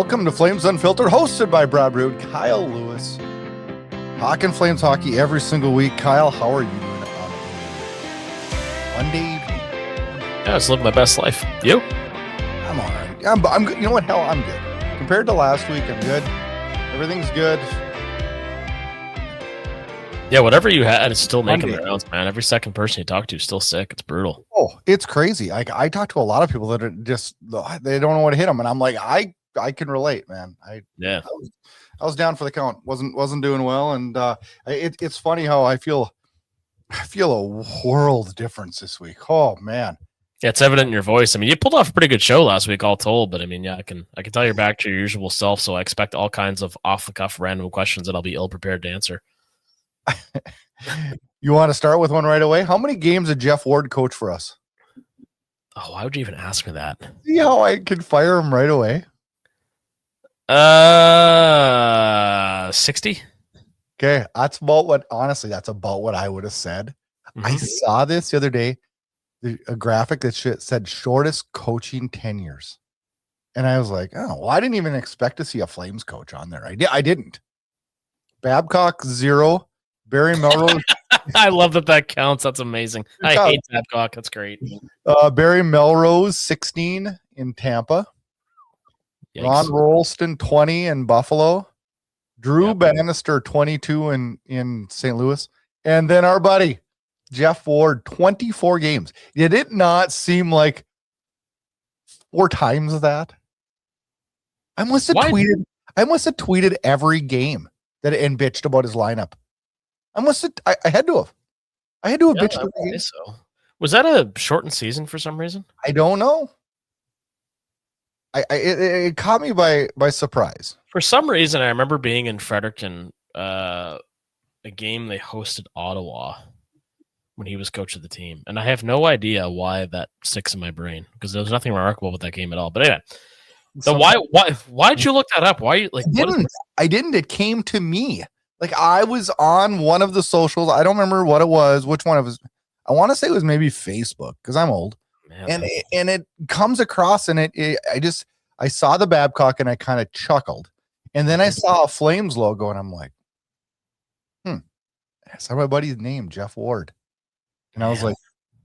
Welcome to Flames Unfiltered, hosted by Burud, Kyle Lewis. Talking Flames hockey every single week. Kyle, how are you doing on Monday? Yeah, I was living my best life. You? I'm all right. I'm good. You know what? Hell, I'm good. Compared to last week, I'm good. Everything's good. Yeah, whatever you had is still making the rounds, man. Every second person you talk to is still sick. It's brutal. Oh, it's crazy. I talk to a lot of people that are just, they don't know what to hit them. And I'm like, I can relate, man. I was down for the count. Wasn't doing well. And it's funny how I feel a world difference this week. Oh, man. Yeah, it's evident in your voice. I mean, you pulled off a pretty good show last week, all told. But I mean, yeah, I can tell you're back to your usual self. So I expect all kinds of off the cuff random questions that I'll be ill prepared to answer. You want to start with one right away? How many games did Jeff Ward coach for us? Oh, why would you even ask me that? See how I can fire him right away? 60. Okay, that's about what I would have said. Mm-hmm. I saw this the other day, a graphic that said shortest coaching tenures. And I was like, oh, well, I didn't even expect to see a Flames coach on there. I didn't. Babcock 0. Barry Melrose. I love that counts. That's amazing. I hate Babcock. That's great. Barry Melrose 16 in Tampa. Yikes. Ron Rolston 20 in Buffalo. Drew Bannister 22 in St. Louis. And then our buddy Jeff Ward 24 games. Did it not seem like 4 times of that? I must have tweeted every game and bitched about his lineup. I had to have bitched about the game. So. Was that a shortened season for some reason? I don't know. It caught me by surprise. For some reason, I remember being in Fredericton, a game they hosted Ottawa when he was coach of the team, and I have no idea why that sticks in my brain because there was nothing remarkable with that game at all. But anyway, so why'd you look that up? Why I didn't. It came to me. Like I was on one of the socials. I don't remember what it was. Which one it was? I want to say it was maybe Facebook because I'm old. Man, and it comes across and I saw the Babcock and I kind of chuckled. And then I saw a Flames logo and I'm like, I saw my buddy's name, Jeff Ward. And I was like,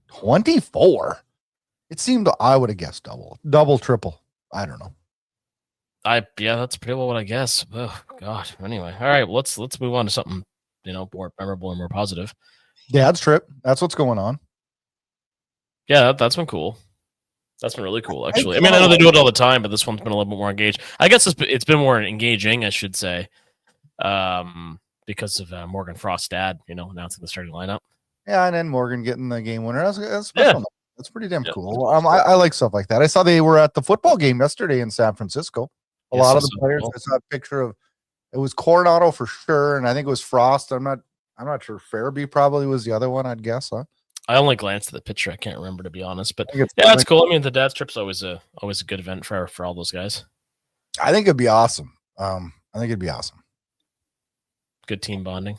24? It seemed I would have guessed double, triple. I don't know. That's pretty well what I guess. Oh God. Anyway, all right. Well, let's move on to something more memorable and more positive. Dad's trip. That's what's going on. Yeah, that's been cool. That's been really cool, actually. I mean, I know they do it all the time, but this one's been a little bit more engaged. I guess it's been more engaging, I should say, because of Morgan Frost's dad, announcing the starting lineup. Yeah, and then Morgan getting the game winner. That's special. That's pretty damn cool. I like stuff like that. I saw they were at the football game yesterday in San Francisco. A lot of the players. Cool. I saw a picture of it was Coronado for sure, and I think it was Frost. I'm not sure. Fairby probably was the other one. I'd guess. Huh? I only glanced at the picture. I can't remember, to be honest. But yeah, that's cool. I mean, the dad's trip's always a good event for all those guys. I think it'd be awesome. Good team bonding.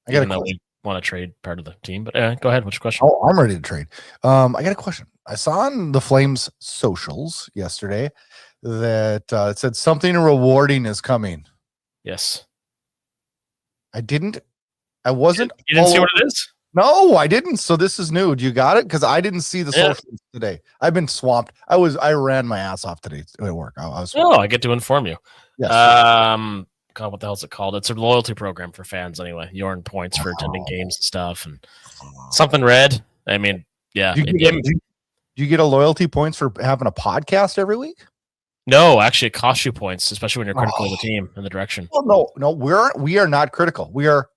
I got a question. We want to trade part of the team, but go ahead. What's your question? Oh, I'm ready to trade. I got a question. I saw on the Flames socials yesterday that it said something rewarding is coming. Yes. I wasn't. You didn't see what it is? No, I didn't. So this is new. Do you got it? Because I didn't see the socials today. I've been swamped. I ran my ass off today at work. I get to inform you. Yes. God, what the hell is it called? It's a loyalty program for fans anyway. You earn points for attending games and stuff, and something red. I mean, yeah. Do you get a loyalty points for having a podcast every week? No, actually, it costs you points, especially when you're critical of the team and the direction. Well, no, we are not critical. We are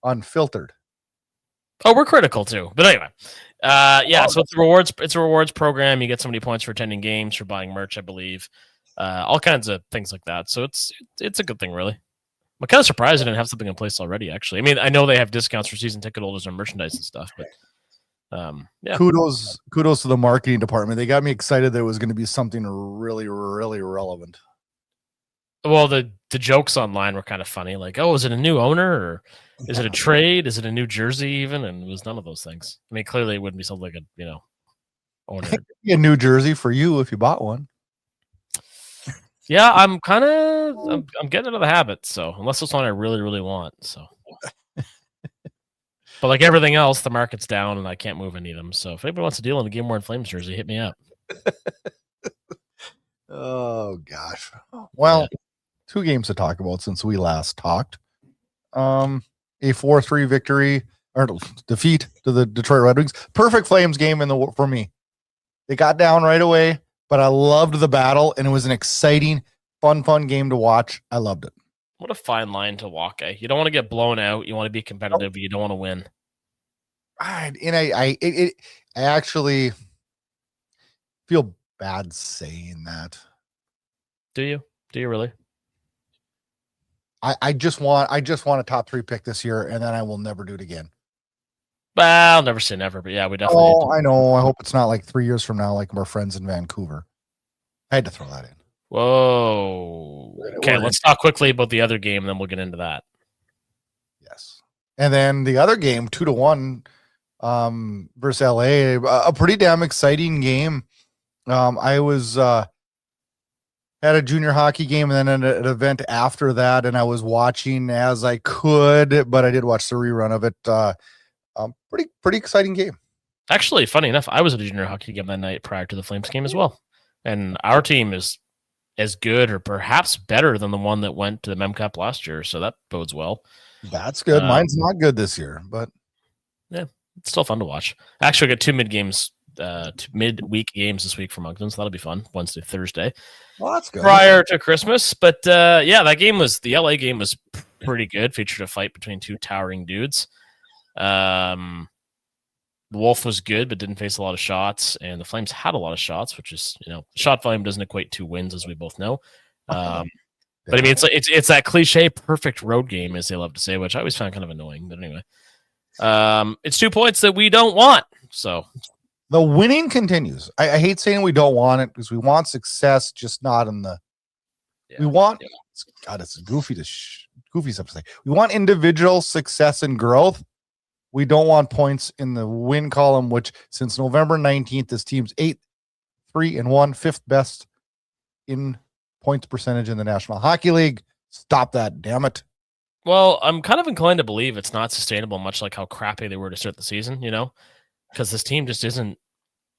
unfiltered. Oh, we're critical too. But anyway, so it's a rewards program. You get so many points for attending games, for buying merch, I believe. All kinds of things like that. So it's a good thing, really. I'm kind of surprised I didn't have something in place already, actually. I mean, I know they have discounts for season ticket holders and merchandise and stuff, but Kudos to the marketing department. They got me excited that it was going to be something really, really relevant. Well, the jokes online were kind of funny. Like, oh, is it a new owner or is it a trade? Is it a new jersey even? And it was none of those things. I mean, clearly it wouldn't be something like a owner. A new jersey for you if you bought one. Yeah, I'm getting out of the habit. So unless it's one I really, really want. So, but like everything else, the market's down and I can't move any of them. So if anybody wants to deal in a Game Worn Flames jersey, hit me up. Oh gosh. Well, 2 games to talk about since we last talked. A 4-3 victory or defeat to the Detroit Red Wings. Perfect Flames game for me. They got down right away, but I loved the battle, and it was an exciting, fun game to watch. I loved it. What a fine line to walk. You don't want to get blown out. You want to be competitive, but you don't want to win. I actually feel bad saying that. Do you? Do you really? I just want a top 3 pick this year, and then I will never do it again. Well, I'll never say never, but yeah, we definitely. Oh, I know. I hope it's not like 3 years from now, like our friends in Vancouver. I had to throw that in. Whoa. Okay, let's talk quickly about the other game, and then we'll get into that. Yes. And then the other game, 2-1 versus LA, a pretty damn exciting game. I was had a junior hockey game and then an event after that, and I was watching as I could, but I did watch the rerun of it. Pretty exciting game. Actually, funny enough, I was at a junior hockey game that night prior to the Flames game as well. And our team is as good or perhaps better than the one that went to the Mem Cup last year, so that bodes well. That's good. Mine's not good this year, but yeah, it's still fun to watch. Actually, I got 2 midweek games this week for Moncton, so that'll be fun. Wednesday, Thursday. Well, that's good. Prior to Christmas. But yeah, the LA game was pretty good. Featured a fight between 2 towering dudes. The Wolf was good, but didn't face a lot of shots, and the Flames had a lot of shots, which is, shot volume doesn't equate to wins, as we both know. But I mean, it's that cliche perfect road game, as they love to say, which I always found kind of annoying. But anyway, it's 2 points that we don't want. So the winning continues. I hate saying we don't want it because we want success, just not in the. Yeah, we want. Yeah. God, it's goofy stuff to say. We want individual success and growth. We don't want points in the win column, which since November 19th, this team's 8-3-1, 5th best in points percentage in the National Hockey League. Stop that, damn it. Well, I'm kind of inclined to believe it's not sustainable, much like how crappy they were to start the season, because this team just isn't.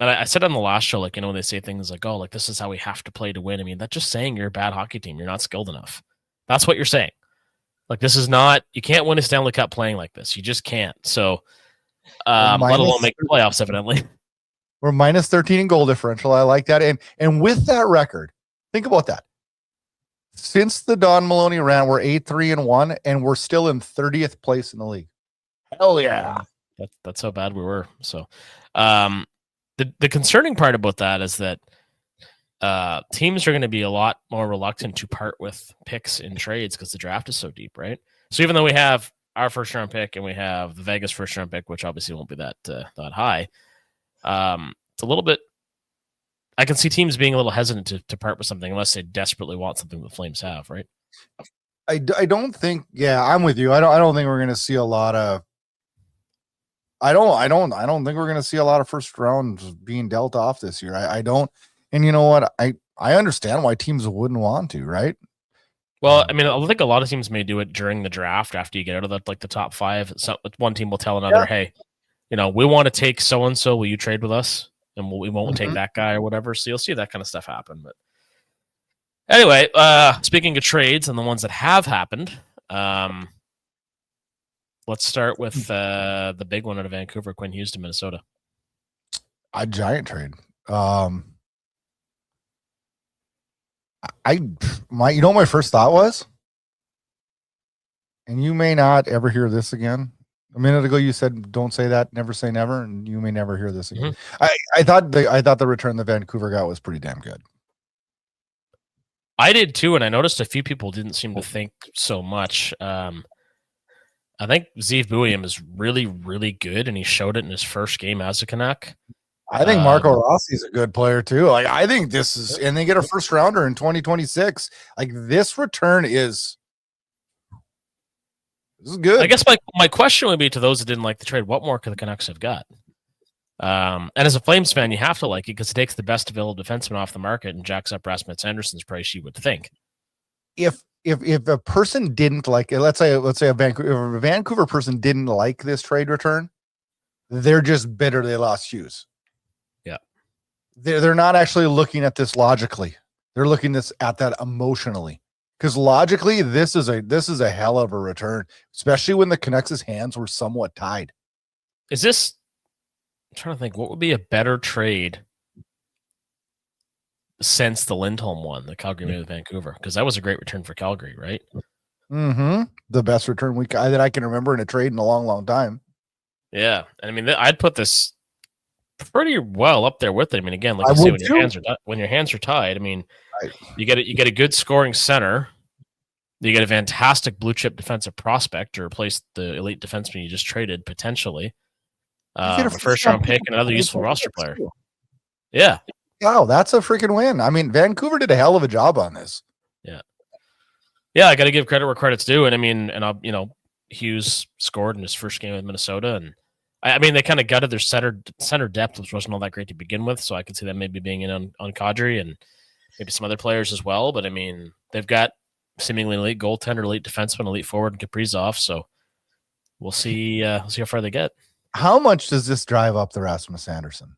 And I said on the last show, when they say things like, oh, this is how we have to play to win. I mean, that's just saying you're a bad hockey team. You're not skilled enough. That's what you're saying. This is not, you can't win a Stanley Cup playing like this. You just can't. So, let alone make the playoffs, evidently. We're minus 13 in goal differential. I like that. And with that record, think about that. Since the Don Maloney ran, we're 8-3-1, and we're still in 30th place in the league. Hell yeah. That's how bad we were. So, the concerning part about that is that teams are going to be a lot more reluctant to part with picks in trades because the draft is so deep, right? So even though we have our first round pick and we have the Vegas first round pick, which obviously won't be that high, it's a little bit. I can see teams being a little hesitant to part with something unless they desperately want something the Flames have, right? I don't think. Yeah, I'm with you. I don't think we're going to see a lot of. I don't think we're going to see a lot of first rounds being dealt off this year. I don't. And you know what? I understand why teams wouldn't want to, right? Well, I mean, I think a lot of teams may do it during the draft after you get out of the top 5. So one team will tell another, hey, we want to take so-and-so. Will you trade with us? And we won't take that guy or whatever. So you'll see that kind of stuff happen. But anyway, speaking of trades and the ones that have happened, let's start with the big one out of Vancouver, Quinn Hughes to Minnesota. A giant trade. My first thought was, and you may not ever hear this again. A minute ago, you said, "Don't say that, never say never," and you may never hear this again. I thought the return the Vancouver got was pretty damn good. I did too, and I noticed a few people didn't seem to think so much. I think Zeev Buium is really, really good, and he showed it in his first game as a Canuck. I think Marco Rossi's a good player too. I think this is, and they get a first rounder in 2026. This return is good. I guess my question would be to those that didn't like the trade: what more could the Canucks have got? And as a Flames fan, you have to like it because it takes the best available defenseman off the market and jacks up Rasmus Anderson's price, you would think. If a person didn't like it, let's say a Vancouver person didn't like this trade return, they're just bitter they lost Hughes. Yeah. They're not actually looking at this logically. They're looking at that emotionally. Because logically, this is a hell of a return, especially when the Canucks' hands were somewhat tied. Is this? I'm trying to think. What would be a better trade since the Lindholm one that Calgary made with Vancouver? Because that was a great return for Calgary, right? Mm-hmm. The best return that I can remember in a trade in a long, long time. Yeah, and I mean, I'd put this pretty well up there with it. I mean, again, like you say, when your hands are tied, I mean, you get a good scoring center. You get a fantastic blue chip defensive prospect to replace the elite defenseman you just traded potentially. A first round pick and another useful roster player. Yeah. Wow, that's a freaking win. I mean, Vancouver did a hell of a job on this. Yeah. Yeah, I got to give credit where credit's due. And I mean, Hughes scored in his first game with Minnesota, and I mean, they kind of gutted their center depth, which wasn't all that great to begin with. So I could see that maybe being in on Cgy and maybe some other players as well. But I mean, they've got seemingly elite goaltender, elite defenseman, elite forward, and Kaprizov. So we'll see how far they get. How much does this drive up the Rasmus Anderson?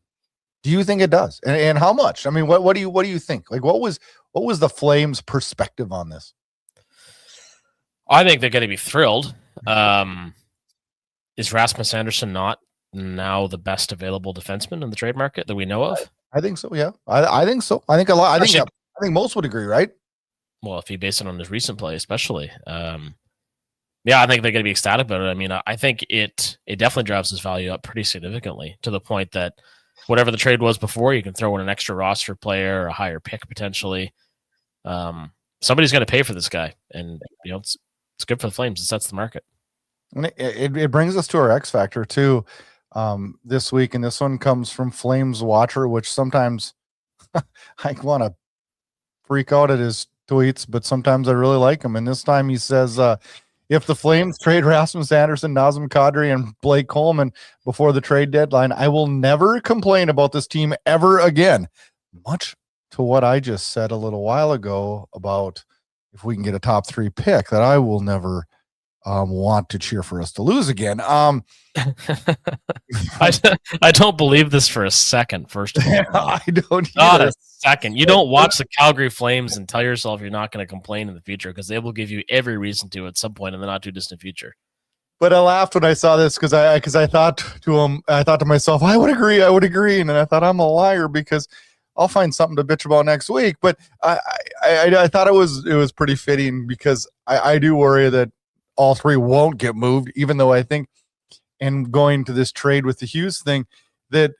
Do you think it does? And how much? I mean, what do you think? Like, what was the Flames' perspective on this? I think they're going to be thrilled. Is Rasmus Anderson not now the best available defenseman in the trade market that we know of? I think so. Yeah, I think so. I think a lot. I think most would agree, right? Well, if you base it on his recent play, especially. Yeah, I think they're going to be ecstatic about it. I mean, I think it definitely drives his value up pretty significantly to the point that whatever the trade was before, you can throw in an extra roster player, a higher pick potentially. Somebody's going to pay for this guy, and it's good for the Flames. It sets the market. And it brings us to our X Factor too this week, and this one comes from Flames Watcher, which sometimes I want to freak out at his tweets, but sometimes I really like him. And this time he says, if the Flames trade Rasmus Anderson, Nazem Kadri, and Blake Coleman before the trade deadline, I will never complain about this team ever again. Much to what I just said a little while ago about if we can get a top 3 pick, that I will never want to cheer for us to lose again. I don't believe this for a second. First of all, I don't. Not a second. You don't watch the Calgary Flames and tell yourself you're not going to complain in the future, because they will give you every reason to at some point in the not too distant future. But I laughed when I saw this because I thought to myself, I would agree, and then I thought I'm a liar because I'll find something to bitch about next week. But I thought it was pretty fitting because I do worry that all 3 won't get moved, even though I think, and going to this trade with the Hughes thing, that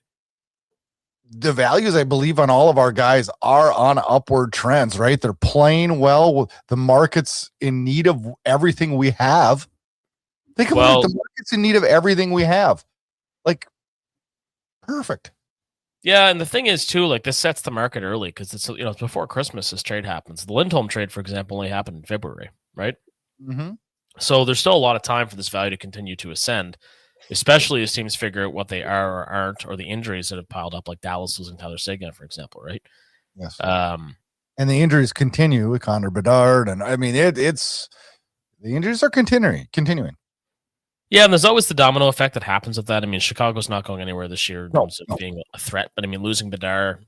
the values, I believe, on all of our guys are on upward trends, right? They're playing well. The market's in need of everything we have. Think about it. The market's in need of everything we have. Like, perfect. Yeah, and the thing is, too, like, this sets the market early because it's before Christmas this trade happens. The Lindholm trade, for example, only happened in February, right? Mm-hmm. So there's still a lot of time for this value to continue to ascend, especially as teams figure out what they are or aren't, or the injuries that have piled up, like Dallas losing Tyler Seguin, for example, right? Yes. And the injuries continue with Connor Bedard, and I mean it's the injuries are continuing. Yeah, and there's always the domino effect that happens with that. I mean, Chicago's not going anywhere this year in terms of being a threat, but I mean, losing Bedard,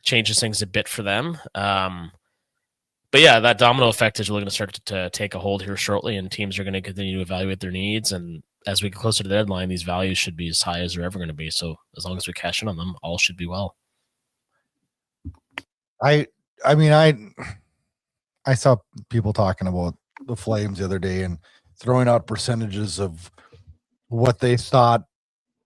changes things a bit for them. But yeah, that domino effect is really going to start to take a hold here shortly, and teams are going to continue to evaluate their needs. And as we get closer to the deadline, these values should be as high as they're ever going to be. So as long as we cash in on them, all should be well. I saw people talking about the Flames the other day and throwing out percentages of what they thought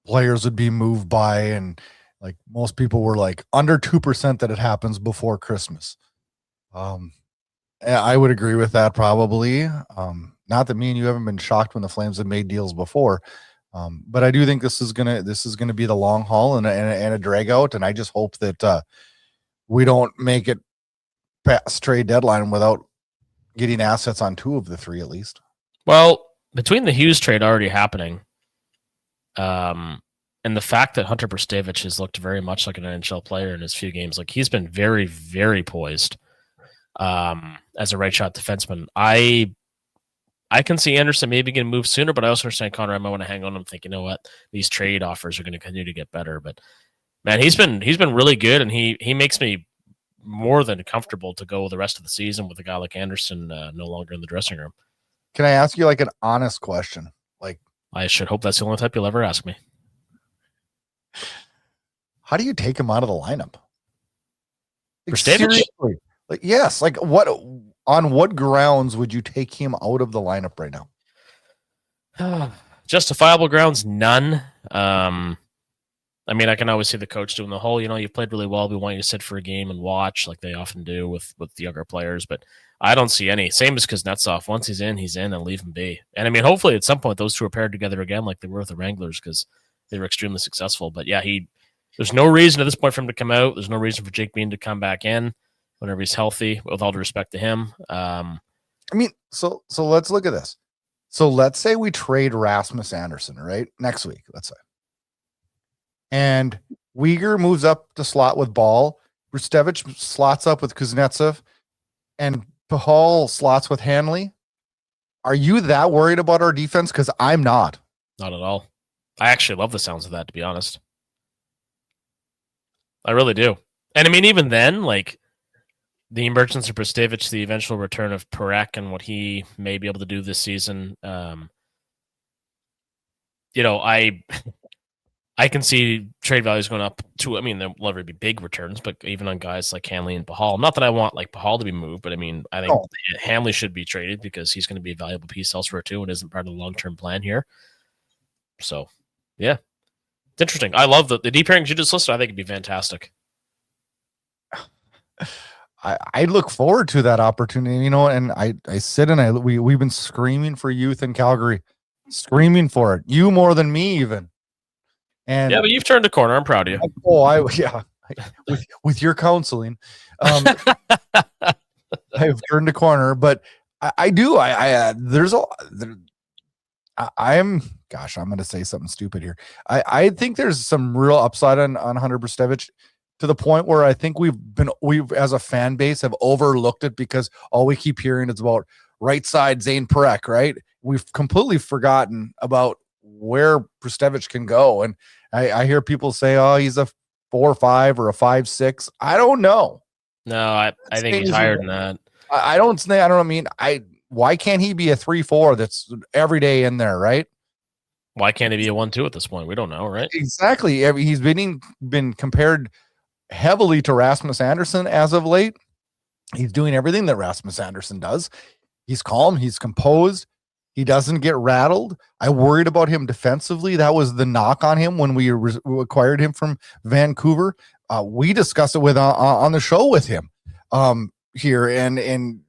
players would be moved by, and like most people were like under 2% that it happens before Christmas. I would agree with that probably. Not that me and you haven't been shocked when the Flames have made deals before, but I do think this is gonna be the long haul and a drag out, and I just hope that we don't make it past trade deadline without getting assets on 2 of the 3 at least. Well, between the Hughes trade already happening, And the fact that Hunter Brzustewicz has looked very much like an NHL player in his few games, like he's been very, very poised as a right shot defenseman. I can see Anderson maybe getting moved sooner, but I also understand Connor. I might want to hang on him, think, you know what, these trade offers are going to continue to get better. But man, he's been really good, and he makes me more than comfortable to go the rest of the season with a guy like Anderson no longer in the dressing room. Can I ask you like an honest question? Like, I should hope that's the only type you'll ever ask me. How do you take him out of the lineup? Like, seriously? Like, yes. Like, on what grounds would you take him out of the lineup right now? Justifiable grounds, none. I mean, I can always see the coach doing the whole, you've played really well. We want you to sit for a game and watch, like they often do with the younger players. But I don't see any. Same as Kuznetsov. Once he's in, and leave him be. And I mean, hopefully at some point those two are paired together again, like they were with the Wranglers, because they were extremely successful. But yeah, there's no reason at this point for him to come out. There's no reason for Jake Bean to come back in whenever he's healthy, with all due respect to him. I mean, so let's look at this. So let's say we trade Rasmus Anderson, right? Next week, let's say. And Weegar moves up to slot with Ball. Brzustewicz slots up with Kuznetsov. And Pahal slots with Hanley. Are you that worried about our defense? Because I'm not. Not at all. I actually love the sounds of that, to be honest. I really do. And I mean, even then, like the emergence of Brzustewicz, the eventual return of Parekh and what he may be able to do this season, I can see trade values going up too. I mean, there'll never be big returns, but even on guys like Hanley and Pahal. Not that I want like Pahal to be moved, but I mean, I think Hanley should be traded because he's going to be a valuable piece elsewhere too, and isn't part of the long-term plan here. So, yeah, it's interesting. I love the deep pairings you just listed. I think it'd be fantastic. I look forward to that opportunity, and I sit and we've been screaming for youth in Calgary, screaming for it. You more than me even. And yeah, but you've turned a corner. I'm proud of you. With your counseling, I've turned a corner. But I'm going to say something stupid here. I think there's some real upside on Hunter Brzustewicz, to the point where I think we've as a fan base have overlooked it, because all we keep hearing is about right side Zane Parekh, right? We've completely forgotten about where Brzustewicz can go. And I hear people say, oh, he's a 4-5 or a 5-6. I don't know. No, I think he's higher than that. I don't mean, why can't he be a 3-4 that's every day in there, right? Why can't he be a 1-2 at this point? We don't know, right? Exactly. He's been compared heavily to Rasmus Anderson as of late. He's doing everything that Rasmus Anderson does. He's calm. He's composed. He doesn't get rattled. I worried about him defensively. That was the knock on him when we acquired him from Vancouver. We discussed it on the show with him here, and he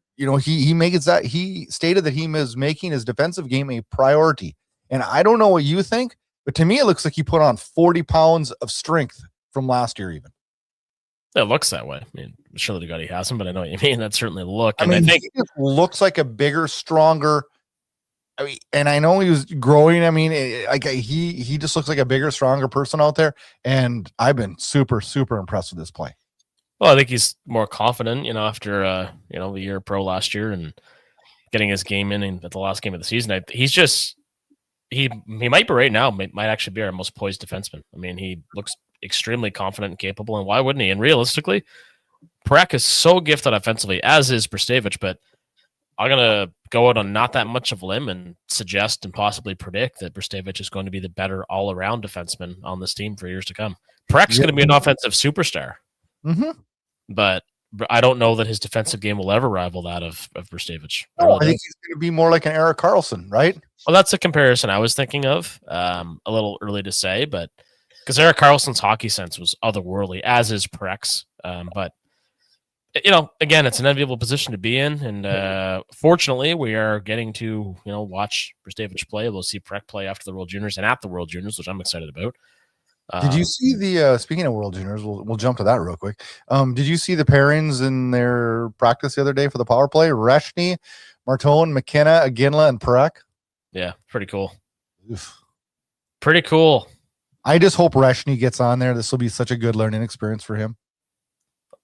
stated that he was making his defensive game a priority. And I don't know what you think, but to me, it looks like he put on 40 pounds of strength from last year, even. It looks that way. I mean, surely the God he has him, but I know what you mean. That's certainly the look. And I think it looks like a bigger, stronger. I mean, and I know he was growing. I mean, he just looks like a bigger, stronger person out there. And I've been super, super impressed with this play. Well, I think he's more confident, after the year pro last year and getting his game in at the last game of the season. He's just he might be right now, might actually be our most poised defenseman. I mean, he looks extremely confident and capable, and why wouldn't he? And realistically, Parekh is so gifted offensively, as is Brzustewicz, but I'm going to go out on not that much of a limb and suggest and possibly predict that Brzustewicz is going to be the better all-around defenseman on this team for years to come. Parek's going to be an offensive superstar, but I don't know that his defensive game will ever rival that of Brzustewicz. No, I think he's going to be more like an Erik Karlsson, right? Well, that's a comparison I was thinking of. A little early to say, but because Erik Karlsson's hockey sense was otherworldly, as is Parek's. But again, it's an enviable position to be in, and fortunately, we are getting to watch Brzustewicz play. We'll see Parekh play after the World Juniors and at the World Juniors, which I'm excited about. Did you see the speaking of World Juniors? We'll jump to that real quick. Did you see the pairings in their practice the other day for the power play? Reshny, Martone, McKenna, Iginla, and Parekh. Yeah, pretty cool. Oof. Pretty cool. I just hope Reshny gets on there. This will be such a good learning experience for him.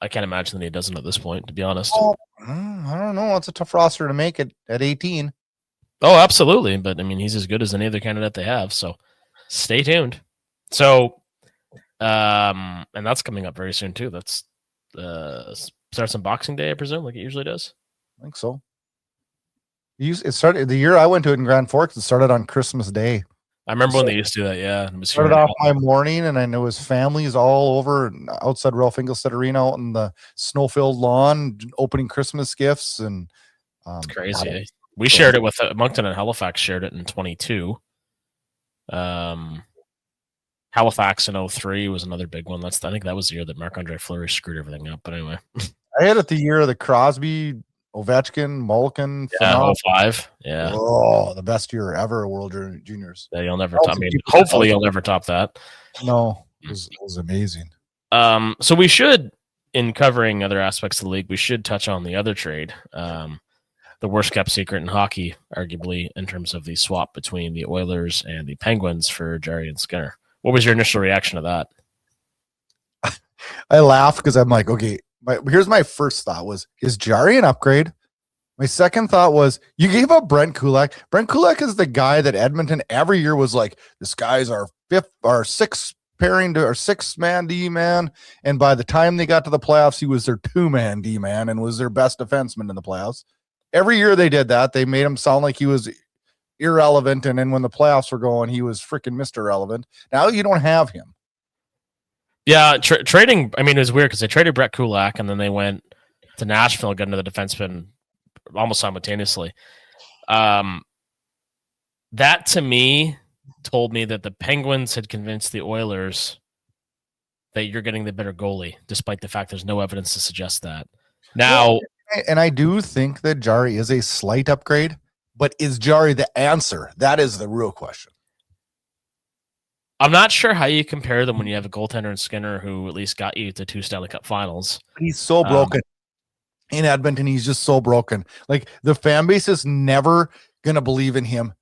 I can't imagine that he doesn't at this point, to be honest. I don't know. It's a tough roster to make it at 18. Oh, absolutely. But I mean, he's as good as any other candidate they have. So stay tuned. So, and that's coming up very soon too. That's starts on Boxing Day, I presume, like it usually does. I think so. It started the year I went to it in Grand Forks. It started on Christmas Day. I remember when they used to do that. Yeah, it started off my morning, and I know his families all over outside Ralph Engelstad Arena out on the snow-filled lawn, opening Christmas gifts, and it's crazy. Eh? We shared it with Moncton and Halifax. Shared it in 22. Halifax in 03 was another big one. I think that was the year that Marc-Andre Fleury screwed everything up. But anyway, I had it the year of the Crosby, Ovechkin, Malkin. Yeah, 05. Yeah. Oh, the best year ever, World Juniors. Yeah, you'll never top. I mean, hopefully you'll never top that. No, it was amazing. So we should, in covering other aspects of the league, we should touch on the other trade. The worst kept secret in hockey, arguably, in terms of the swap between the Oilers and the Penguins for Jarry and Skinner. What was your initial reaction to that? I laughed because I'm like, okay, here's my first thought was, is Jarry an upgrade? My second thought was, you gave up Brent Kulak. Brent Kulak is the guy that Edmonton every year was like, this guy's our sixth pairing to our 6-man D-man. And by the time they got to the playoffs, he was their 2-man D-man and was their best defenseman in the playoffs. Every year they did that. They made him sound like he was irrelevant. And then when the playoffs were going, he was freaking Mr. Relevant. Now you don't have him. Yeah, trading, I mean, it was weird because they traded Brett Kulak and then they went to Nashville, got into the defenseman almost simultaneously. That to me told me that the Penguins had convinced the Oilers that you're getting the better goalie, despite the fact there's no evidence to suggest that. Now, and I do think that Jarry is a slight upgrade, but is Jarry the answer? That is the real question. I'm not sure how you compare them when you have a goaltender in Skinner who at least got you to 2 Stanley Cup finals. He's so broken. In Edmonton, he's just so broken. Like, the fan base is never going to believe in him.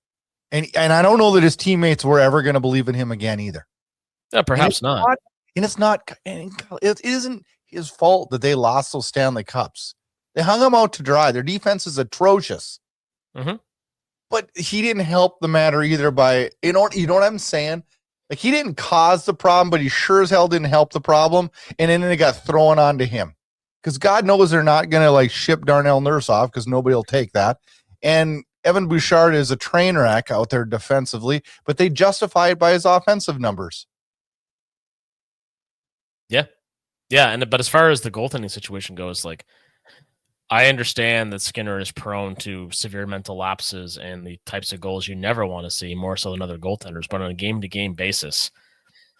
And I don't know that his teammates were ever going to believe in him again either. Yeah, perhaps not. It isn't his fault that they lost those Stanley Cups. They hung him out to dry. Their defense is atrocious. Mm-hmm. But he didn't help the matter either by, you know what I'm saying? Like, he didn't cause the problem, but he sure as hell didn't help the problem. And then it got thrown onto him. Because God knows they're not going to like ship Darnell Nurse off because nobody will take that. And Evan Bouchard is a train wreck out there defensively, but they justify it by his offensive numbers. Yeah. Yeah. But as far as the goaltending situation goes, like, I understand that Skinner is prone to severe mental lapses and the types of goals you never want to see, more so than other goaltenders. But on a game-to-game basis,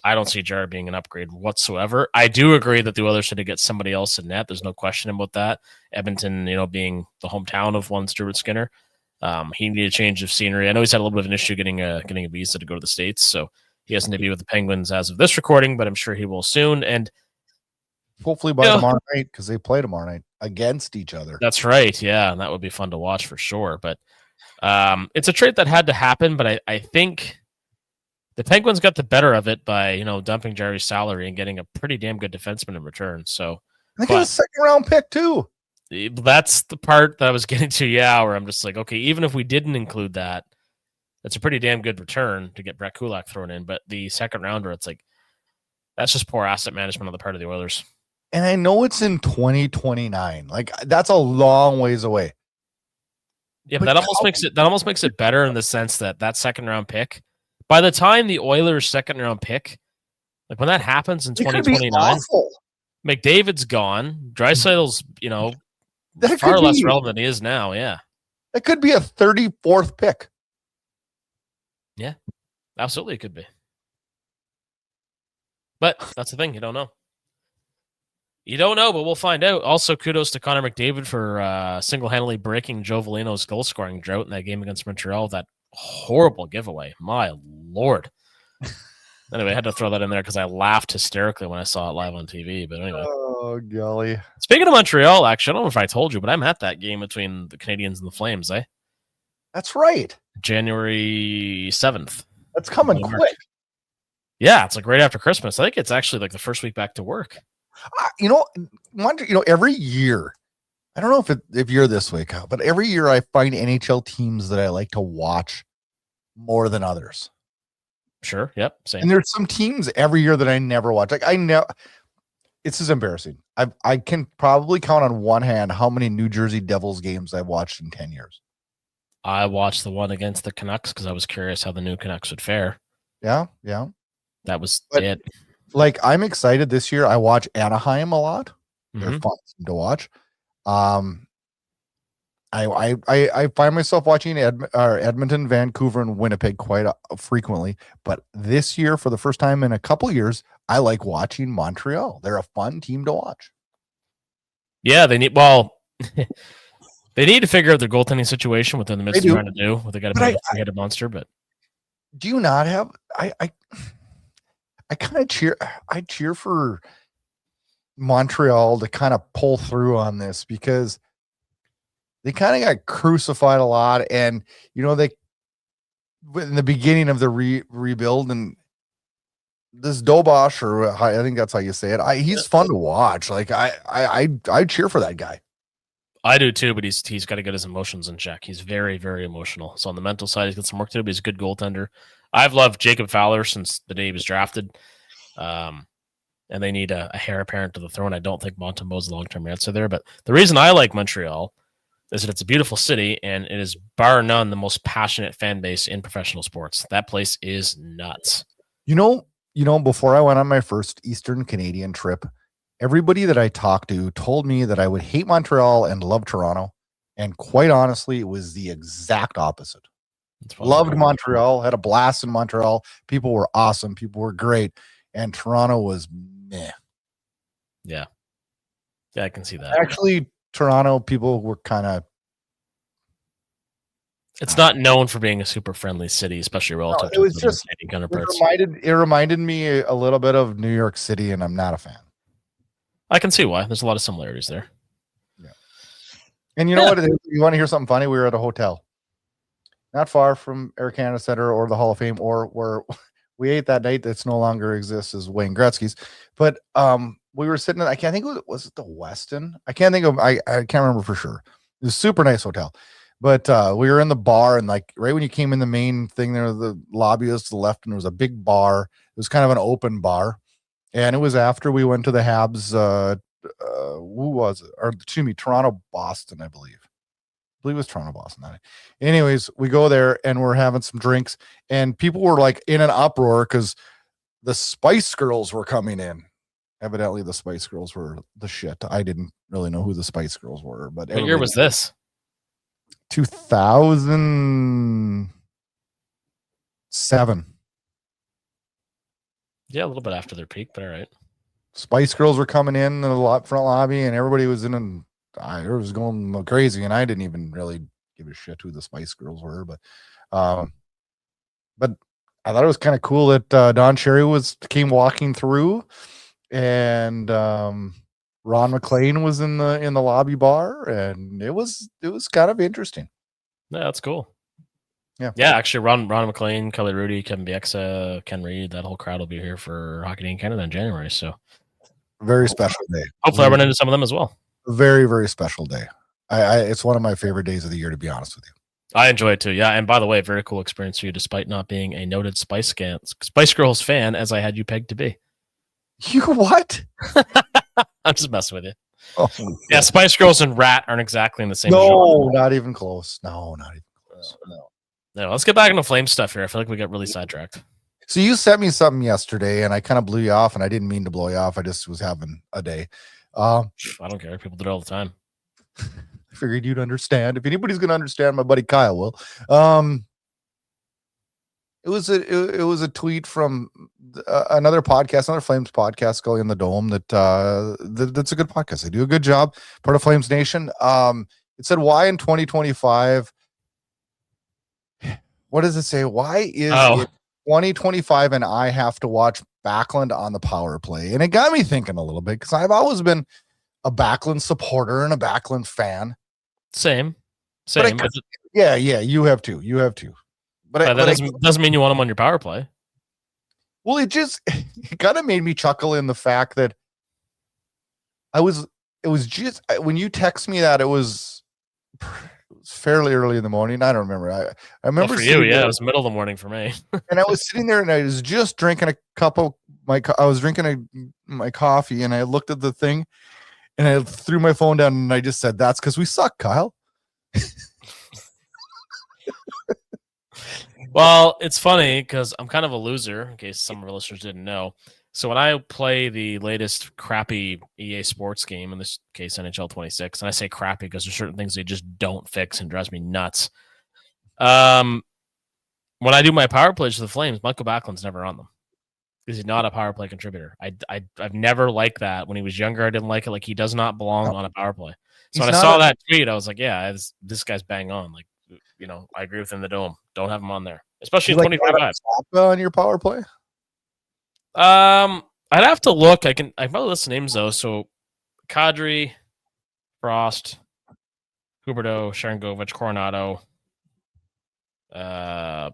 I don't see Jarry being an upgrade whatsoever. I do agree that the Oilers should get somebody else in net. There's no question about that. Edmonton, being the hometown of one Stuart Skinner, he needed a change of scenery. I know he's had a little bit of an issue getting a visa to go to the States, so he hasn't to be with the Penguins as of this recording, but I'm sure he will soon. And hopefully by tomorrow night, because they play tomorrow night against each other. That's right. Yeah, and that would be fun to watch for sure. But it's a trade that had to happen, but I think the Penguins got the better of it by, dumping Jarry's salary and getting a pretty damn good defenseman in return. So they got a second-round pick too. That's the part that I was getting to, where I'm just like, okay, even if we didn't include that, that's a pretty damn good return to get Brett Kulak thrown in. But the second rounder, it's like, that's just poor asset management on the part of the Oilers. And I know it's in 2029. Like, that's a long ways away. Yeah, but that almost makes it better in the sense that second round pick, by the time the Oilers' second round pick, like when that happens in 2029, McDavid's gone, Draisaitl's, far less relevant than he is now. Yeah, that could be a 34th pick. Yeah, absolutely, it could be. But that's the thing, you don't know. You don't know, but we'll find out. Also, kudos to Connor McDavid for single-handedly breaking Joe Veleno's goal-scoring drought in that game against Montreal. That horrible giveaway. My Lord. Anyway, I had to throw that in there because I laughed hysterically when I saw it live on TV. But anyway. Oh, golly. Speaking of Montreal, actually, I don't know if I told you, but I'm at that game between the Canadiens and the Flames, eh? That's right. January 7th. That's coming quick. Yeah, it's like right after Christmas. I think it's actually like the first week back to work. Every year, I don't know if you're this way, Kyle, but every year I find NHL teams that I like to watch more than others. Sure. Yep. Same. And there's some teams every year that I never watch. Like I know it's just embarrassing. I can probably count on one hand how many New Jersey Devils games I've watched in 10 years. I watched the one against the Canucks because I was curious how the new Canucks would fare. Yeah. That was But, it. Like I'm excited this year. I watch Anaheim a lot. Mm-hmm. They're fun to watch. I find myself watching Edmonton, Vancouver, and Winnipeg quite frequently. But this year, for the first time in a couple years, I like watching Montreal. They're a fun team to watch. Yeah, they need they need to figure out their goaltending situation within the midst of trying to do what they got to be a three-headed monster. But do you not have? I kind of cheer. I cheer for Montreal to kind of pull through on this because they kind of got crucified a lot, and they in the beginning of the rebuild, and this Dobosh, or I think that's how you say it. He's fun to watch. Like I cheer for that guy. I do too, but he's got to get his emotions in check. He's very, very emotional. So on the mental side, he's got some work to do, but he's a good goaltender. I've loved Jacob Fowler since the day he was drafted. And they need a heir apparent to the throne. I don't think Montembeau's the long-term answer there. But the reason I like Montreal is that it's a beautiful city, and it is bar none the most passionate fan base in professional sports. That place is nuts. Before I went on my first Eastern Canadian trip, everybody that I talked to told me that I would hate Montreal and love Toronto. And quite honestly, it was the exact opposite. Loved Montreal, had a blast in Montreal. People were awesome. People were great. And Toronto was meh. Yeah, I can see that. Actually, Toronto people were kind of. It's not known for being a super friendly city, especially relative to its counterparts. It reminded me a little bit of New York City, and I'm not a fan. I can see why. There's a lot of similarities there. Yeah. And you know what it is? You want to hear something funny? We were at a hotel not far from Air Canada Center or the Hall of Fame, or where we ate that night that's no longer exists as Wayne Gretzky's. But we were sitting in, I can't think of it. Was it the Westin? I can't remember for sure. It was a super nice hotel. But we were in the bar, and like right when you came in the main thing there, the lobby was to the left, and there was a big bar. It was kind of an open bar. And it was after we went to the Habs, who was it? Or excuse me, Toronto, Boston, I believe. I believe it was Toronto, Boston. Anyways, we go there and we're having some drinks, and people were like in an uproar because the Spice Girls were coming in. Evidently, the Spice Girls were the shit. I didn't really know who the Spice Girls were, but what year was this? 2007. Yeah, a little bit after their peak, but all right. Spice Girls were coming in the front lobby, and everybody was it was going crazy, and I didn't even really give a shit who the Spice Girls were, but I thought it was kind of cool that Don Cherry came walking through, and Ron McLean was in the lobby bar, and it was kind of interesting. Yeah, that's cool. Yeah. Actually, Ron McLean, Kelly Rudy, Kevin Bieksa, Ken Reed, that whole crowd will be here for Hockey Day in Canada in January. So, very special day. Hopefully, I run into some of them as well. A very, very special day. It's one of my favorite days of the year, to be honest with you. I enjoy it too. Yeah, and by the way, very cool experience for you, despite not being a noted Spice Girls fan, as I had you pegged to be. You what? I'm just messing with you. Oh, yeah, Spice Girls and Rat aren't exactly in the same. No, genre. not even close. No, not even close. No, let's get back into Flame stuff here. I feel like we got really sidetracked. So you sent me something yesterday, and I kind of blew you off, and I didn't mean to blow you off. I just was having a day. I don't care. People do it all the time. I figured you'd understand. If anybody's going to understand, my buddy Kyle will. It was a tweet from another podcast, another Flames podcast, Goalie in the Dome. That's a good podcast. They do a good job. Part of Flames Nation. It said, "Why in 2025?" What does it say? Why is it 2025 and I have to watch Backlund on the power play? And it got me thinking a little bit, because I've always been a Backlund supporter and a Backlund fan. Same. Yeah, you have too. But that doesn't mean you want him on your power play. Well, it kind of made me chuckle in the fact that it was just when you text me that it was fairly early in the morning. I don't remember. I remember for you, yeah, it was middle of the morning for me. and I was sitting there and I was just drinking a cup of my coffee and I looked at the thing and I threw my phone down and I just said, "That's because we suck, Kyle." Well, it's funny because I'm kind of a loser, in case some of our listeners didn't know. So when I play the latest crappy EA Sports game, in this case NHL 26, and I say crappy because there's certain things they just don't fix and drives me nuts. When I do my power plays to the Flames, Michael Backlund's never on them because he's not a power play contributor. I've never liked that. When he was younger, I didn't like it. Like, he does not belong on a power play. So when I saw that tweet, I was like, yeah, this guy's bang on. Like, I agree with him in the dome. Don't have him on there, especially in 2025. On your power play? I'd have to look. I probably list the names though. So, Kadri, Frost, Huberdeau, Sharangovich, Coronado, Prek,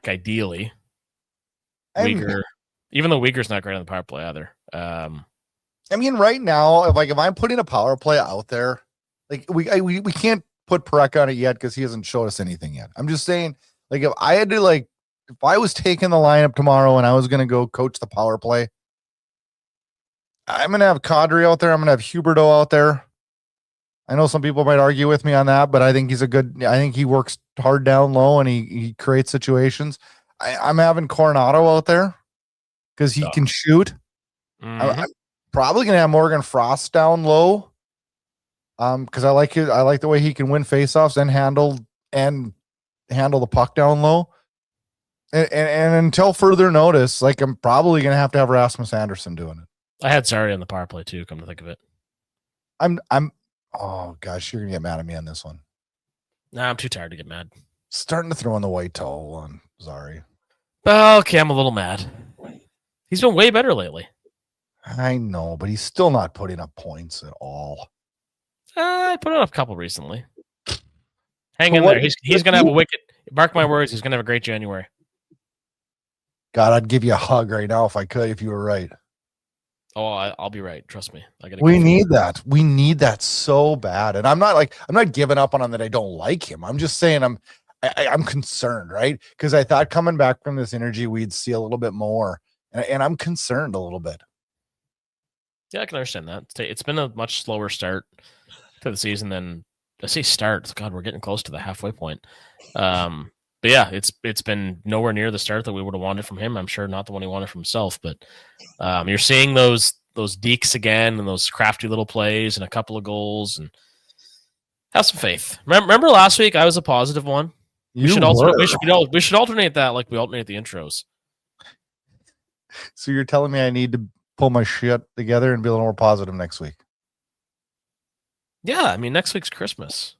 ideally. Uyghur, even though Uyghur's not great on the power play either. I mean, right now, if I'm putting a power play out there, like we can't put Prek on it yet because he hasn't showed us anything yet. I'm just saying, like, if I was taking the lineup tomorrow and I was going to go coach the power play, I'm going to have Kadri out there. I'm going to have Huberdeau out there. I know some people might argue with me on that, but I think I think he works hard down low and he creates situations. I'm having Coronado out there because he can shoot. Mm-hmm. I'm probably going to have Morgan Frost down low. Because I like the way he can win faceoffs and handle the puck down low. And until further notice, like, I'm probably gonna have to have Rasmus Anderson doing it. I had Sarri on the power play too, come to think of it. Oh gosh, you're gonna get mad at me on this one. Nah, I'm too tired to get mad. Starting to throw in the white towel on Zari. Okay, I'm a little mad. He's been way better lately. I know, but he's still not putting up points at all. I put up a couple recently. Hang in there. He's going to have a wicked. Mark my words. He's going to have a great January. God, I'd give you a hug right now if I could. If you were right. Oh, I'll be right. Trust me. We need that. We need that so bad. And I'm not giving up on him that I don't like him. I'm just saying I'm concerned, right? Because I thought coming back from this energy we'd see a little bit more, and I'm concerned a little bit. Yeah, I can understand that. It's been a much slower start to the season than I say start. God, we're getting close to the halfway point. But yeah, it's been nowhere near the start that we would have wanted from him. I'm sure not the one he wanted from himself, but you're seeing those dekes again and those crafty little plays and a couple of goals, and have some faith. Remember last week I was a positive one. We should alternate that like we alternate the intros. So you're telling me I need to pull my shit together and be a little more positive next week? Yeah, I mean, next week's Christmas.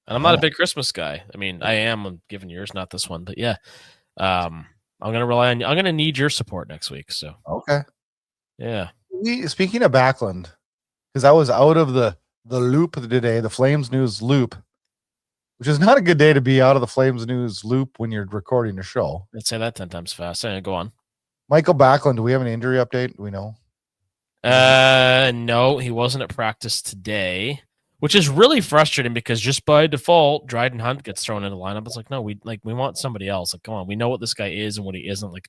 And I'm not a big Christmas guy. I mean, I am given yours, not this one, but yeah. I'm going to need your support next week. So, okay. Yeah. Speaking of Backlund, because I was out of the loop today, the Flames news loop, which is not a good day to be out of the Flames news loop when you're recording a show. Let's say that 10 times fast. Go on. Michael Backlund, do we have an injury update? Do we know? No, he wasn't at practice today, which is really frustrating because just by default, Dryden Hunt gets thrown into the lineup. It's like, no, we want somebody else. Like, come on, we know what this guy is and what he isn't. Like,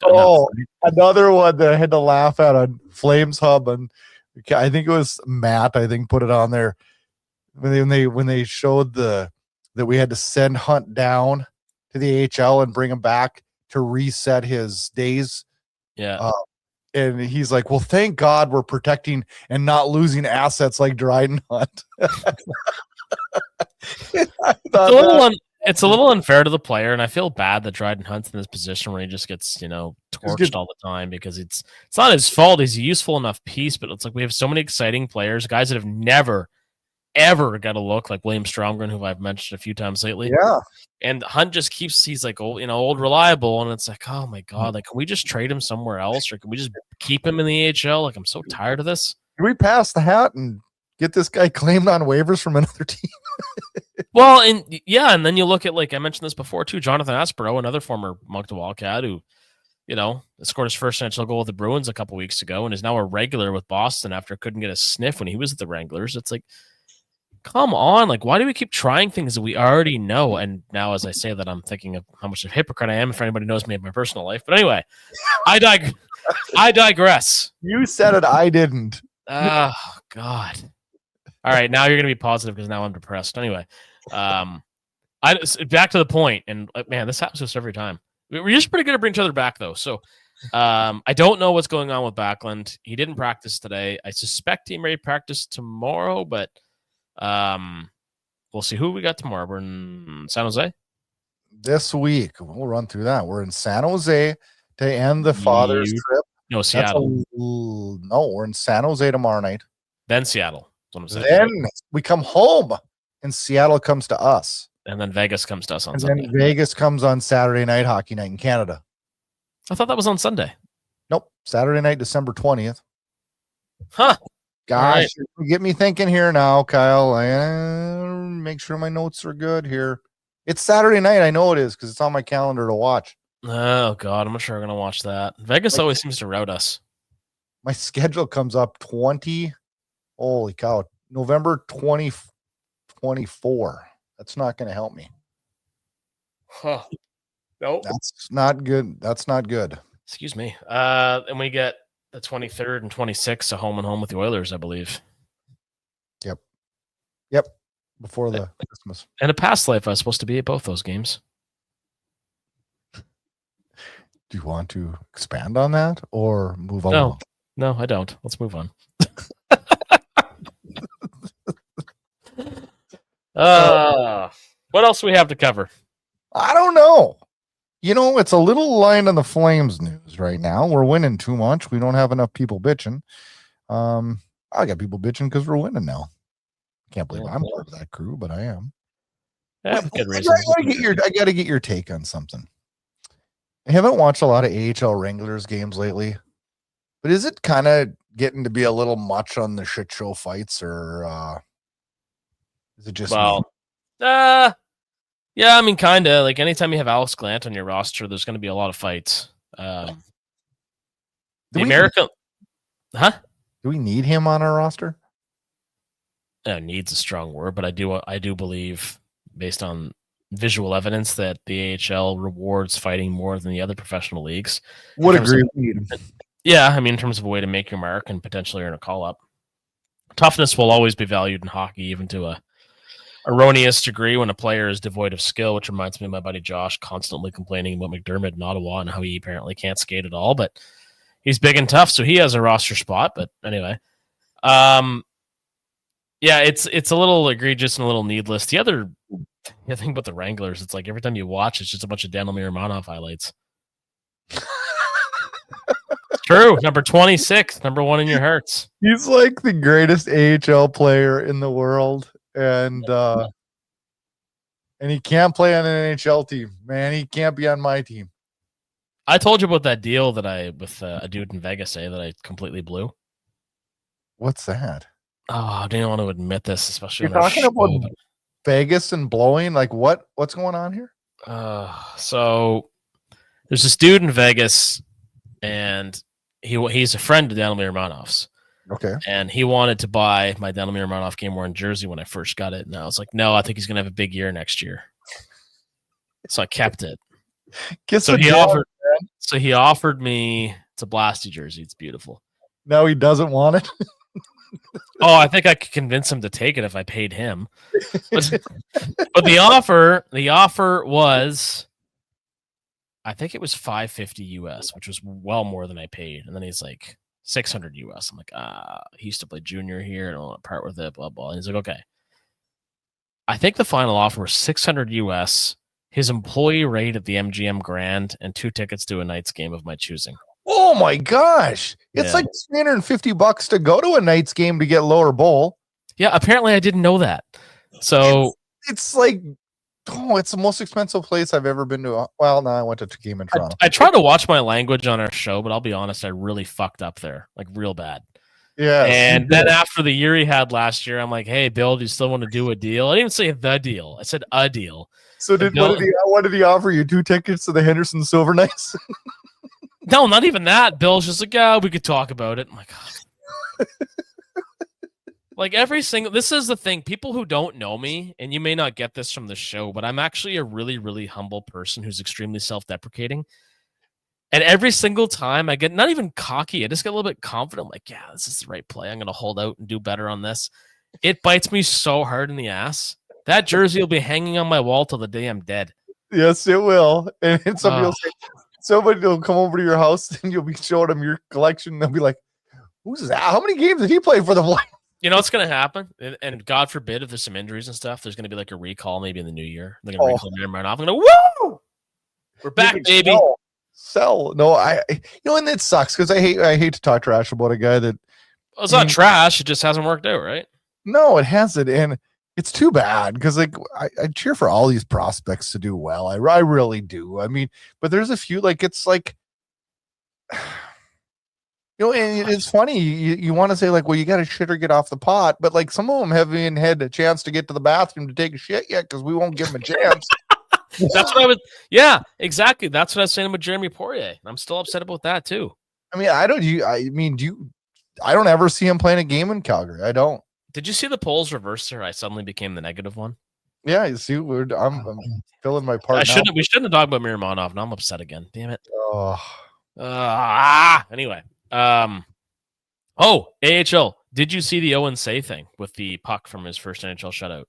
another one that I had to laugh at on Flames Hub, and I think it was Matt. I think put it on there when they showed that we had to send Hunt down to the AHL and bring him back to reset his days. Yeah. And he's like, well, thank God we're protecting and not losing assets like Dryden Hunt. It's a little unfair to the player, and I feel bad that Dryden Hunt's in this position where he just gets, torched all the time because it's not his fault. He's a useful enough piece, but it's like we have so many exciting players, guys that have never, ever got a look like William Stromgren, who I've mentioned a few times lately. Yeah. And Hunt just he's like old reliable, and it's like, oh my God, like, can we just trade him somewhere else, or can we just keep him in the AHL? Like, I'm so tired of this. Can we pass the hat and get this guy claimed on waivers from another team? Well, and then you look at, like I mentioned this before too, Jonathan Aspero, another former Moncton Wildcat, who scored his first NHL goal with the Bruins a couple weeks ago and is now a regular with Boston after couldn't get a sniff when he was at the Wranglers. It's like, come on. Like, why do we keep trying things that we already know? And now as I say that, I'm thinking of how much of a hypocrite I am if anybody knows me in my personal life. But anyway, I digress. You said it. I didn't. Oh, God. All right. Now you're going to be positive because now I'm depressed. Anyway, back to the point. And man, this happens to us every time. We're just pretty good at bringing each other back, though. So I don't know what's going on with Backlund. He didn't practice today. I suspect he may practice tomorrow, but we'll see who we got tomorrow. We're in San Jose this week. We'll run through that. We're in San Jose to end the father's trip. No, Seattle. No, we're in San Jose tomorrow night. Then Seattle. Then we come home, and Seattle comes to us. And then Vegas comes to us on Sunday. And then Vegas comes on Saturday night, hockey night in Canada. I thought that was on Sunday. Nope. Saturday night, December 20th. Huh. Gosh, right. You get me thinking here now, Kyle. Make sure my notes are good here. It's Saturday night. I know it is because it's on my calendar to watch. Oh, God. I'm not sure I'm going to watch that. Vegas always seems to rout us. My schedule comes up holy cow, November 2024. That's not going to help me. Huh. Nope. That's not good. That's not good. Excuse me. And we get the 23rd and 26th, a home and home with the Oilers, I believe. Yep. Before the Christmas. In a past life, I was supposed to be at both those games. Do you want to expand on that or move on? No, I don't. Let's move on. What else do we have to cover? I don't know. It's a little line on the Flames news right now. We're winning too much. We don't have enough people bitching. I got people bitching because we're winning now. Can't believe I'm part of that crew, but I am. Yeah, good reason. I got to get your take on something. I haven't watched a lot of AHL Wranglers games lately, but is it kind of getting to be a little much on the shit show fights, or is it just me? Yeah, I mean, kind of. Like, anytime you have Alex Glant on your roster, there's going to be a lot of fights. The American... Huh? Do we need him on our roster? Needs a strong word, but I do believe, based on visual evidence, that the AHL rewards fighting more than the other professional leagues. Would agree. Yeah, I mean, in terms of a way to make your mark and potentially earn a call-up. Toughness will always be valued in hockey, even to a erroneous degree when a player is devoid of skill, which reminds me of my buddy Josh constantly complaining about McDermott in Ottawa and how he apparently can't skate at all, but he's big and tough, so he has a roster spot. But anyway, yeah, it's a little egregious and a little needless. The other thing about the Wranglers, it's like every time you watch, it's just a bunch of Daniil Miromanov highlights. True. Number 26, number one in your hearts. He's like the greatest AHL player in the world. And he can't play on an NHL team, man. He can't be on my team. I told you about that deal that with a dude in Vegas that I completely blew. What's that? Oh, I didn't want to admit this, especially. You're talking about Vegas and blowing. Like what's going on here? So there's this dude in Vegas, and he's a friend of Daniil Miromanov's. Okay. And he wanted to buy my Daniil Miromanov game-worn jersey when I first got it. And I was like, no, I think he's going to have a big year next year. So I kept it. So he offered me, it's a Blasty jersey. It's beautiful. No, he doesn't want it. Oh, I think I could convince him to take it if I paid him. But the offer was, I think it was $550 US, which was well more than I paid. And then he's like, $600 US. I'm like, he used to play junior here. I don't want to part with it, blah, blah. And he's like, okay. I think the final offer was $600 US, his employee rate at the MGM Grand, and 2 tickets to a Knights game of my choosing. Oh my gosh. It's like $350 to go to a Knights game to get lower bowl. Yeah, apparently I didn't know that. So it's like, it's the most expensive place I've ever been to. Well, no, I went to a game in Toronto. I try to watch my language on our show, but I'll be honest, I really fucked up there, like real bad. Yeah. And then after the year he had last year, I'm like, hey, Bill, do you still want to do a deal? I didn't even say the deal. I said a deal. So what did he offer you? 2 tickets to the Henderson Silver Knights? No, not even that. Bill's just like, yeah, we could talk about it. I'm like, oh. Like every single, this is the thing. People who don't know me, and you may not get this from the show, but I'm actually a really, really humble person who's extremely self-deprecating. And every single time I get not even cocky, I just get a little bit confident. I'm like, yeah, this is the right play. I'm going to hold out and do better on this. It bites me so hard in the ass. That jersey will be hanging on my wall till the day I'm dead. Yes, it will. And somebody will say, somebody will come over to your house and you'll be showing them your collection. They'll be like, who's that? How many games did he play for the Flames? You know what's going to happen? And God forbid if there's some injuries and stuff, there's going to be like a recall maybe in the new year. They're going to recall Aaron Marnoff. I'm going to, woo! We're back, baby. Sell. No, and it sucks because I hate to talk trash about a guy that. Well, it's not trash. It just hasn't worked out, right? No, it hasn't. And it's too bad because like I cheer for all these prospects to do well. I really do. I mean, but there's a few like it's like and it's funny. You want to say like, well, you got to shit or get off the pot, but like some of them haven't even had a chance to get to the bathroom to take a shit yet because we won't give them a chance. That's what I would. Yeah, exactly. That's what I was saying with Jeremy Poirier. I'm still upset about that too. I mean, I don't ever see him playing a game in Calgary. I don't. Did you see the polls reverse there? I suddenly became the negative one. Yeah, you see, I'm filling my part. We shouldn't have talked about Miromanov. Now I'm upset again. Damn it. Anyway. AHL. Did you see the Owen Say thing with the puck from his first NHL shutout?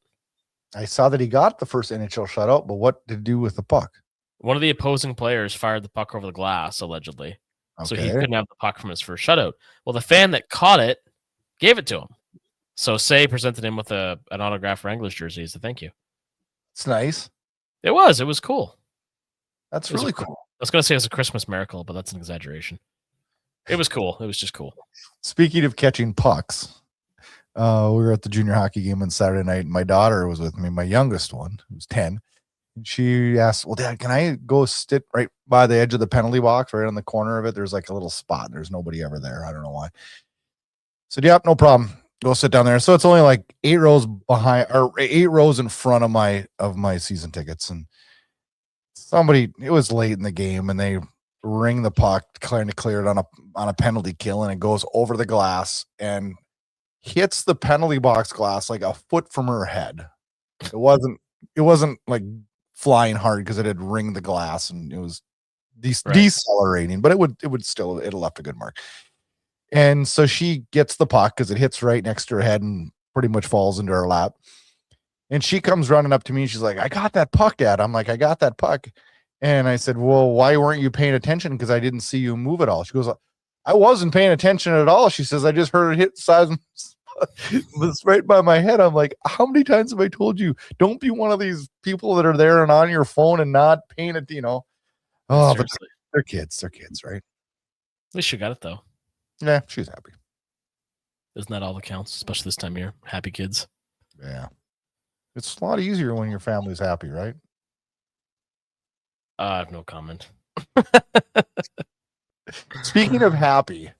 I saw that he got the first NHL shutout, but what did he do with the puck? One of the opposing players fired the puck over the glass, allegedly. Okay. So he couldn't have the puck from his first shutout. Well, the fan that caught it gave it to him. So Say presented him with an autographed Wranglers jersey as a thank you. It's nice. It was cool. That's really cool. I was going to say it was a Christmas miracle, but that's an exaggeration. It was cool. It was just cool. Speaking of catching pucks, we were at the junior hockey game on Saturday night, and my daughter was with me, my youngest one, who's 10. And she asked, well, Dad, can I go sit right by the edge of the penalty box, right on the corner of it? There's like a little spot. There's nobody ever there. I don't know why. I said, yep, no problem. Go sit down there. So it's only like 8 rows behind or 8 rows in front of my season tickets. And it was late in the game, and they ring the puck, trying to clear it on a penalty kill, and it goes over the glass and hits the penalty box glass like a foot from her head. It wasn't like flying hard because it had ringed the glass and it was decelerating, but it left a good mark. And so she gets the puck because it hits right next to her head and pretty much falls into her lap. And she comes running up to me and she's like, I got that puck, Dad. I'm like, I got that puck. And I said, well, why weren't you paying attention? Because I didn't see you move at all. She goes, I wasn't paying attention at all. She says, I just heard it hit the size of was right by my head. I'm like, how many times have I told you, don't be one of these people that are there and on your phone and not paying it, Oh, but they're kids, right? At least you got it, though. Yeah, she's happy. Isn't that all that counts, especially this time of year? Happy kids. Yeah. It's a lot easier when your family's happy, right? I have no comment. Speaking of happy,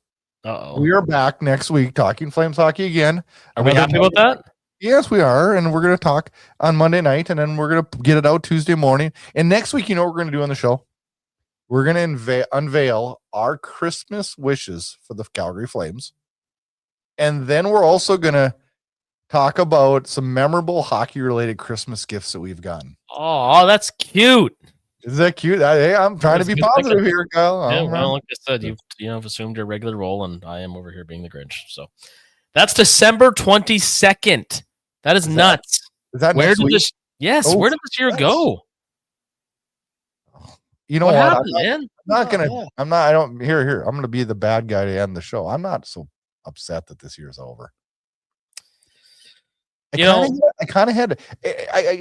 we are back next week talking Flames hockey again. Are we happy about that? Yes, we are. And we're going to talk on Monday night, and then we're going to get it out Tuesday morning. And next week, you know what we're going to do on the show? We're going to unveil our Christmas wishes for the Calgary Flames. And then we're also going to talk about some memorable hockey-related Christmas gifts that we've gotten. Oh, that's cute. Is that cute? Hey, I'm trying to be positive here, Kyle. Yeah, well, like I said, you've assumed your regular role, and I am over here being the Grinch. So that's December 22nd. That is nuts. Is that where next did week? this? Yes. Oh, where did this year go? You know what? Happened, I'm gonna be the bad guy to end the show. I'm not so upset that this year's over. I kind of had.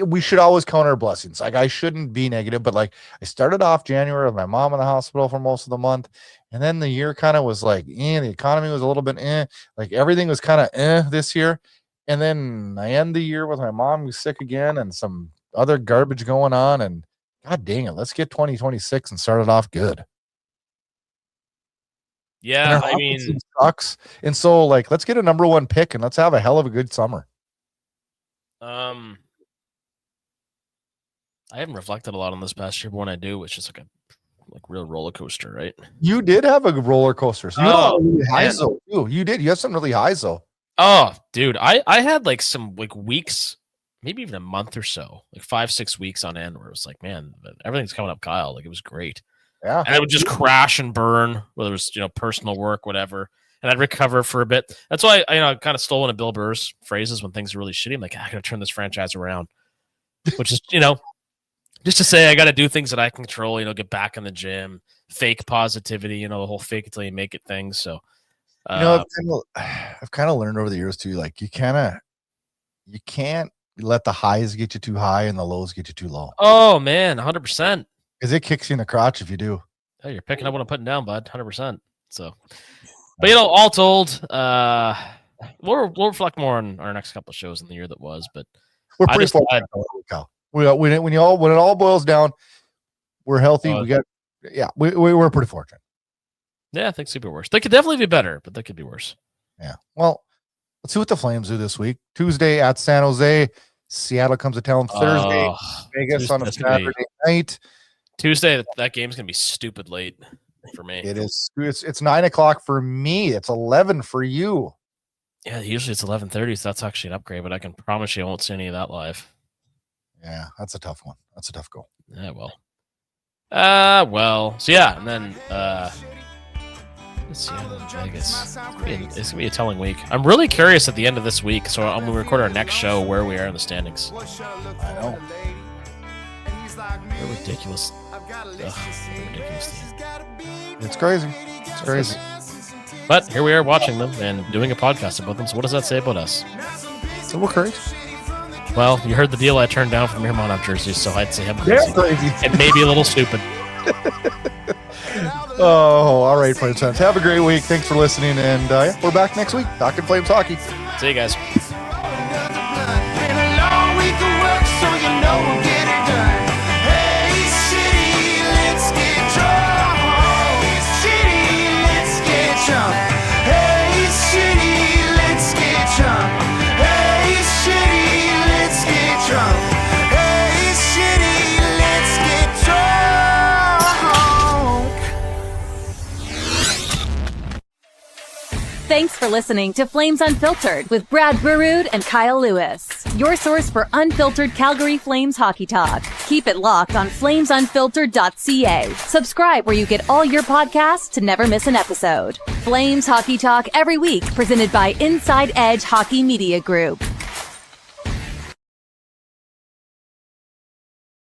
We should always count our blessings. Like I shouldn't be negative, but like I started off January with my mom in the hospital for most of the month, and then the year kind of was like, the economy was a little bit, like everything was kind of this year, and then I end the year with my mom who's sick again and some other garbage going on, and God dang it, let's get 2026 and start it off good. Yeah, I mean, sucks, and so like let's get a number 1 pick and let's have a hell of a good summer. I haven't reflected a lot on this past year, but when I do, it's just like like real roller coaster, right? You did have a roller coaster. So you Oh, really high man. though. You did. You have some really highs though. Oh, dude, I had like some like weeks, maybe even a month or so, like 5-6 weeks on end, where it was like, man, everything's coming up, Kyle. Like it was great. Yeah. And I would just crash and burn, whether it was personal work, whatever. And I'd recover for a bit. That's why I kind of stole one of Bill Burr's phrases when things are really shitty. I'm like, I gotta turn this franchise around, which is just to say I got to do things that I can control. Get back in the gym, fake positivity. The whole fake it till you make it thing. So. I've kind of learned over the years too, like you can't let the highs get you too high and the lows get you too low. Oh man, 100%. Because it kicks you in the crotch if you do. Oh, you're picking up what I'm putting down, bud. 100%. So, but all told, we'll reflect more on our next couple of shows in the year that was. But we're pretty fortunate. When it all boils down, we're healthy. We're pretty fortunate. Yeah, I think super worse. They could definitely be better, but they could be worse. Yeah. Well, let's see what the Flames do this week. Tuesday at San Jose. Seattle comes to town Thursday. Vegas on a Saturday night. Tuesday, that game's going to be stupid late for me. It is. It's 9:00 for me. It's 11 for you. Yeah, usually it's 11:30, so that's actually an upgrade, but I can promise you I won't see any of that live. Yeah, that's a tough one. That's a tough goal. Yeah, well. So, yeah, and then... let's see, Vegas. It's gonna be a telling week. I'm really curious at the end of this week, so I'm gonna record our next show where we are in the standings. I know. They're ridiculous. It's crazy. It's crazy. But here we are watching them and doing a podcast about them. So what does that say about us? So we're crazy. Well, you heard the deal I turned down from your Monarch jersey, so I'd say I'm crazy. They're crazy. And maybe a little stupid. Oh, all right, Flames fans. Have a great week. Thanks for listening, and we're back next week. Talking Flames hockey. See you guys. Thanks for listening to Flames Unfiltered with Brad Burud and Kyle Lewis, your source for unfiltered Calgary Flames hockey talk. Keep it locked on FlamesUnfiltered.ca. Subscribe where you get all your podcasts to never miss an episode. Flames hockey talk every week, presented by Inside Edge Hockey Media Group.